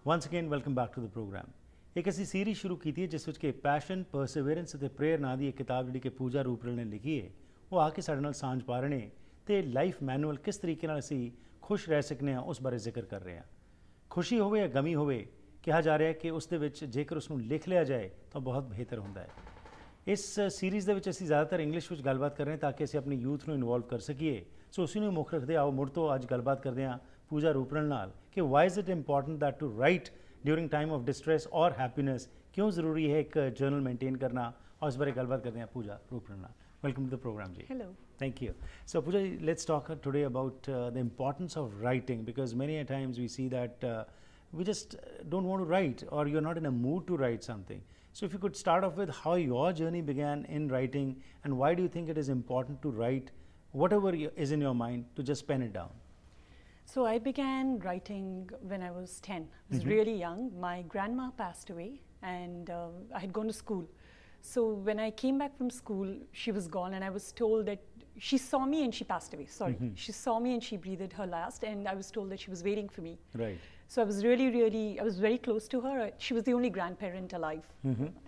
Once again, welcome back to the program. एक ऐसी series शुरू की थी जिस ਵਿੱਚ पैशन परसिवरेंस ਤੇ ਪ੍ਰੇਰਨਾ ਦੀ ਇੱਕ ਕਿਤਾਬ ਜਿਹੜੀ ਕਿ ਪੂਜਾ ਰੂਪਰਲ ਨੇ ਲਿਖੀ ਹੈ ਉਹ ਆ ਕੇ ਸਾਡੇ ਨਾਲ ਸਾਂਝ ਪਾ ਰਹੇ ਨੇ ਤੇ ਲਾਈਫ ਮੈਨੂਅਲ ਕਿਸ ਤਰੀਕੇ ਨਾਲ ਅਸੀਂ ਖੁਸ਼ ਰਹਿ ਸਕਨੇ ਆ ਉਸ ਬਾਰੇ ਜ਼ਿਕਰ ਕਰ ਰਹੇ ਹਾਂ। ਖੁਸ਼ੀ ਹੋਵੇ ਜਾਂ ਗਮੀ ਹੋਵੇ ਕਿਹਾ ਜਾ ਰਿਹਾ ਹੈ ਕਿ ਉਸ ਦੇ ਵਿੱਚ ਜੇਕਰ ਉਸ ਨੂੰ ਲਿਖ ਲਿਆ ਜਾਏ ਤਾਂ ਬਹੁਤ ਬਿਹਤਰ ਹੁੰਦਾ ਹੈ। ਇਸ ਸੀਰੀਜ਼ ਦੇ ਵਿੱਚ ਅਸੀਂ ਜ਼ਿਆਦਾਤਰ ਇੰਗਲਿਸ਼ ਵਿੱਚ ਗੱਲਬਾਤ ਕਰ ਰਹੇ ਹਾਂ ਤਾਂ ਕਿ ਅਸੀਂ ਆਪਣੀ ਯੂਥ ਨੂੰ ਇਨਵੋਲਵ ਕਰ ਸਕੀਏ। ਸੋ ਉਸੇ ਨੂੰ ਮੁੱਖ ਰੱਖਦੇ ਆਓ ਮੁੜ ਤੋਂ ਅੱਜ ਗੱਲਬਾਤ ਕਰਦੇ ਹਾਂ ਪੂਜਾ ਰੂਪਰਲ ਨਾਲ ਕਿ why is it important that to write during time of distress और हैप्पीनेस क्यों ज़रूरी है एक जर्नल मेंटेन करना और इस बारे गलबात करते हैं पूजा रूपरल नाल। Welcome to the programme ji. Hello. Thank you. So Pooja, let's talk today about the importance of writing because many a times we see that we just don't want to write or you're not in a mood to write something. So if you could start off with how your journey began in writing and why do you think it is important to write whatever is in your mind to just pen it down? So I began writing when I was 10. I was really young. My grandma passed away and I had gone to school. So when I came back from school, she was gone and I was told that she saw me and she passed away. Sorry. She saw me and she breathed her last and I was told that she was waiting for me. Right. So I was I was very close to her. She was the only grandparent alive.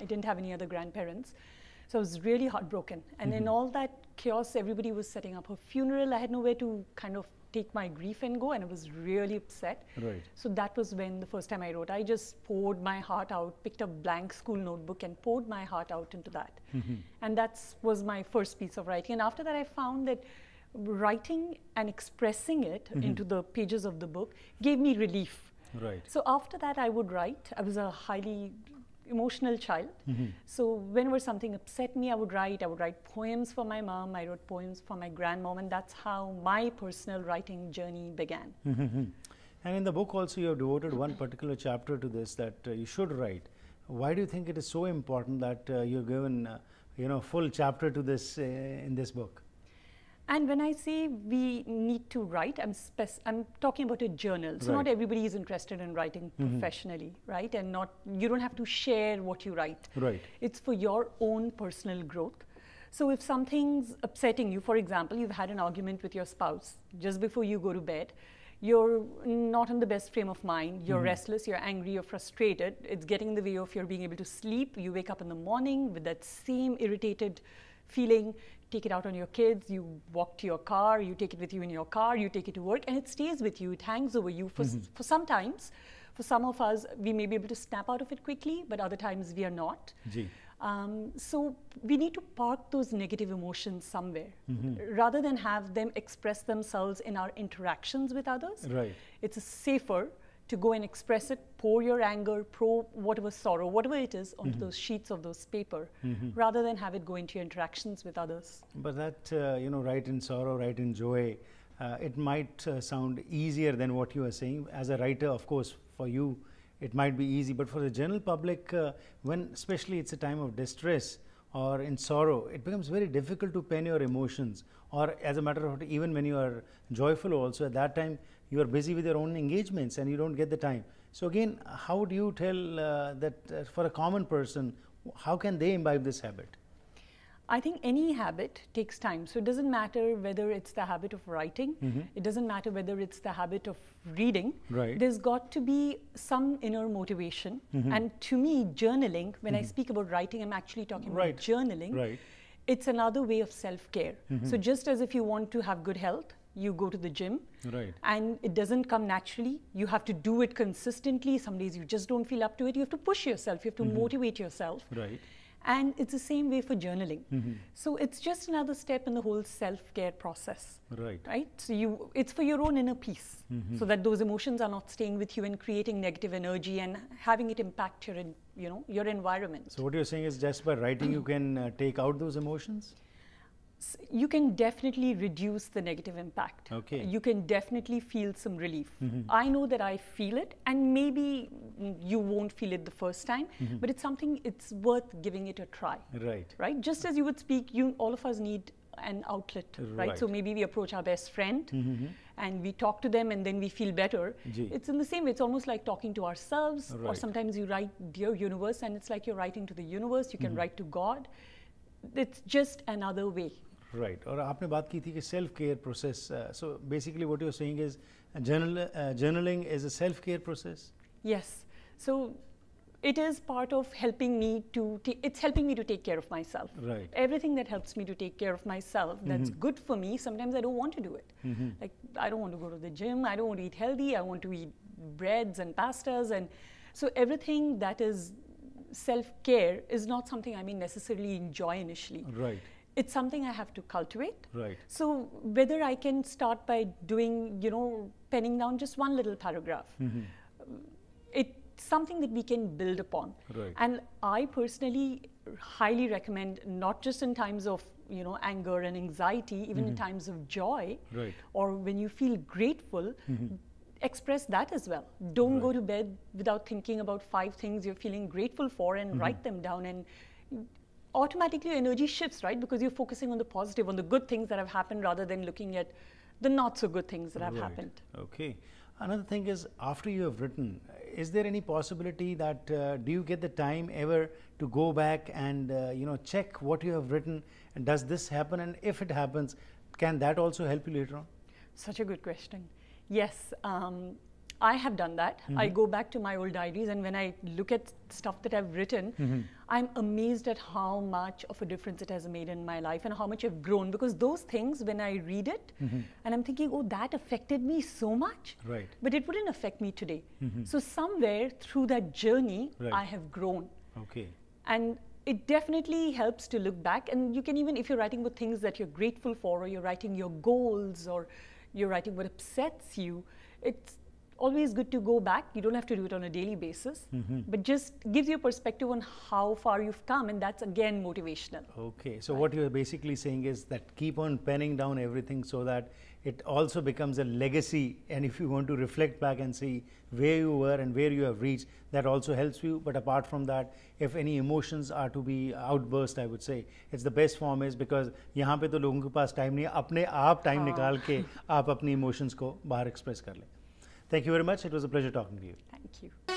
I didn't have any other grandparents. So I was really heartbroken. And in all that chaos, everybody was setting up her funeral. I had nowhere to kind of take my grief and go, and I was really upset. Right. So that was when the first time I wrote. I just poured my heart out, picked a blank school notebook and poured my heart out into that. And that was my first piece of writing. And after that I found that writing and expressing it into the pages of the book gave me relief. Right. So after that I would write. I was a highly emotional child. So whenever something upset me, I would write poems for my mom, I wrote poems for my grandmom, and that's how my personal writing journey began. And in the book also you have devoted one particular chapter to this that you should write. Why do you think it is so important that you've given full chapter to this in this book? And when I say we need to write, I'm talking about a journal. So not everybody is interested in writing professionally, right? And you don't have to share what you write. Right. It's for your own personal growth. So if something's upsetting you, for example, you've had an argument with your spouse just before you go to bed, you're not in the best frame of mind, you're restless, you're angry, you're frustrated, it's getting in the way of your being able to sleep, you wake up in the morning with that same irritated feeling, take it out on your kids, you walk to your car, you take it with you in your car, you take it to work, and it stays with you, it hangs over you for sometimes. For some of us, we may be able to snap out of it quickly, but other times we are not. So we need to park those negative emotions somewhere rather than have them express themselves in our interactions with others. Right. It's safer to go and express it, pour your anger, pour whatever sorrow, whatever it is, onto those sheets of those paper, rather than have it go into your interactions with others. But that, write in sorrow, write in joy, it might sound easier than what you are saying. As a writer, of course, for you, it might be easy, but for the general public, when especially it's a time of distress or in sorrow, it becomes very difficult to pen your emotions. Or as a matter of fact, even when you are joyful also, at that time, you are busy with your own engagements and you don't get the time. So again, how do you tell that for a common person, how can they imbibe this habit? I think any habit takes time. So it doesn't matter whether it's the habit of writing, it doesn't matter whether it's the habit of reading. Right. There's got to be some inner motivation. And to me, journaling, when I speak about writing, I'm actually talking about journaling. Right. It's another way of self-care. So just as if you want to have good health, you go to the gym. Right. And it doesn't come naturally. You have to do it consistently. Some days you just don't feel up to it. You have to push yourself. You have to motivate yourself. Right. And it's the same way for journaling. So it's just another step in the whole self-care process. Right. Right? So it's for your own inner peace, so that those emotions are not staying with you and creating negative energy and having it impact your environment. So what you're saying is just by writing you can take out those emotions? You can definitely reduce the negative impact. Okay. You can definitely feel some relief. I know that I feel it, and maybe you won't feel it the first time, but it's something, it's worth giving it a try. Right. Right? Just as you would speak, all of us need an outlet, right? So maybe we approach our best friend and we talk to them and then we feel better. It's in the same way. It's almost like talking to ourselves, or sometimes you write, "Dear Universe," and it's like you're writing to the universe. You can write to God. It's just another way. Right. और आपने बात की थी कि self care process. So basically what you're saying is journaling is a self care process. Yes. So it is part of helping me to, it's helping me to take care of myself. Right. Everything that helps me to take care of myself, that's good for me, sometimes I don't want to do it. Like, I don't want to go to the gym, I don't want to eat healthy, I want to eat breads and pastas. And so everything that is self-care is not something I may necessarily enjoy initially. Right. It's something I have to cultivate. Right. So whether I can start by doing, penning down just one little paragraph, it's something that we can build upon. Right. And I personally highly recommend, not just in times of anger and anxiety, even in times of joy, Right. or when you feel grateful, express that as well. Don't go to bed without thinking about 5 things you're feeling grateful for, and write them down, and automatically your energy shifts, right? Because you're focusing on the positive, on the good things that have happened, rather than looking at the not so good things that have happened. Okay. Another thing is, after you have written, is there any possibility that do you get the time ever to go back and check what you have written, and does this happen, and if it happens, can that also help you later on? Such a good question. Yes, I have done that. I go back to my old diaries, and when I look at stuff that I've written, I'm amazed at how much of a difference it has made in my life and how much I've grown. Because those things, when I read it, and I'm thinking, oh, that affected me so much, Right. but it wouldn't affect me today. So somewhere through that journey, Right. I have grown. Okay. And it definitely helps to look back. And you can even, if you're writing about things that you're grateful for, or you're writing your goals, or you're writing what upsets you, it's always good to go back. You don't have to do it on a daily basis, but just gives you a perspective on how far you've come, and that's again motivational. Okay, so what you're basically saying is that keep on penning down everything so that it also becomes a legacy, and if you want to reflect back and see where you were and where you have reached, that also helps you. But apart from that, if any emotions are to be outburst, I would say it's the best form is, because यहाँ पे तो लोगों के पास time नहीं है, अपने आप time निकाल के आप अपनी इमोशंस को बाहर एक्सप्रेस कर लें. Thank you very much. It was a pleasure talking to you. Thank you.